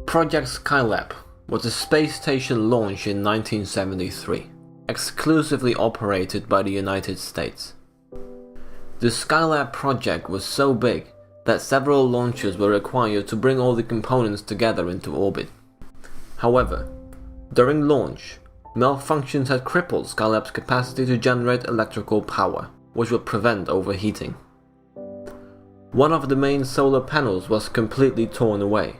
Project Skylab was a space station launched in 1973, exclusively operated by the United States. The Skylab project was so big that several launches were required to bring all the components together into orbit. However, during launch, malfunctions had crippled Skylab's capacity to generate electrical power, which would prevent overheating. One of the main solar panels was completely torn away.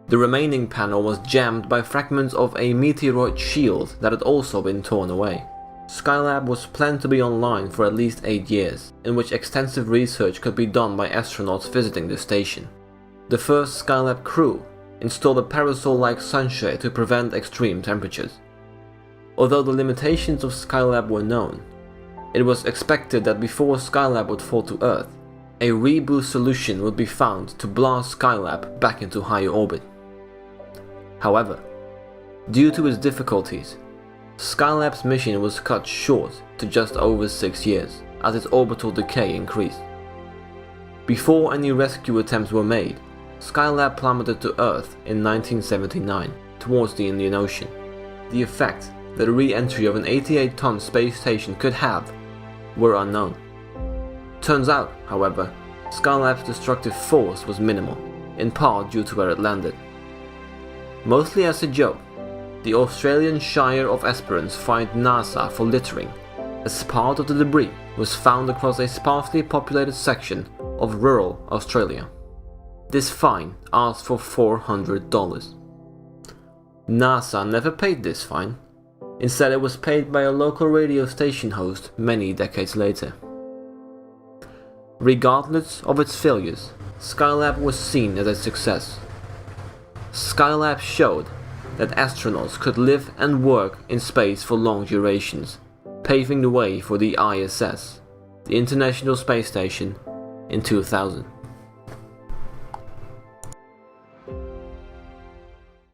The remaining panel was jammed by fragments of a meteoroid shield that had also been torn away. Skylab was planned to be online for at least 8 years, in which extensive research could be done by astronauts visiting the station. The first Skylab crew installed a parasol-like sunshade to prevent extreme temperatures. Although the limitations of Skylab were known, it was expected that before Skylab would fall to Earth, a reboost solution would be found to blast Skylab back into higher orbit. However, due to its difficulties, Skylab's mission was cut short to just over 6 years as its orbital decay increased. Before any rescue attempts were made, Skylab plummeted to Earth in 1979 towards the Indian Ocean. The effect that a re-entry of an 88-ton space station could have were unknown. Turns out, however, Skylab's destructive force was minimal, in part due to where it landed. Mostly as a joke, the Australian Shire of Esperance fined NASA for littering, as part of the debris was found across a sparsely populated section of rural Australia. This fine asked for $400. NASA never paid this fine. Instead, it was paid by a local radio station host many decades later. Regardless of its failures, Skylab was seen as a success. Skylab showed that astronauts could live and work in space for long durations, paving the way for the ISS, the International Space Station, in 2000.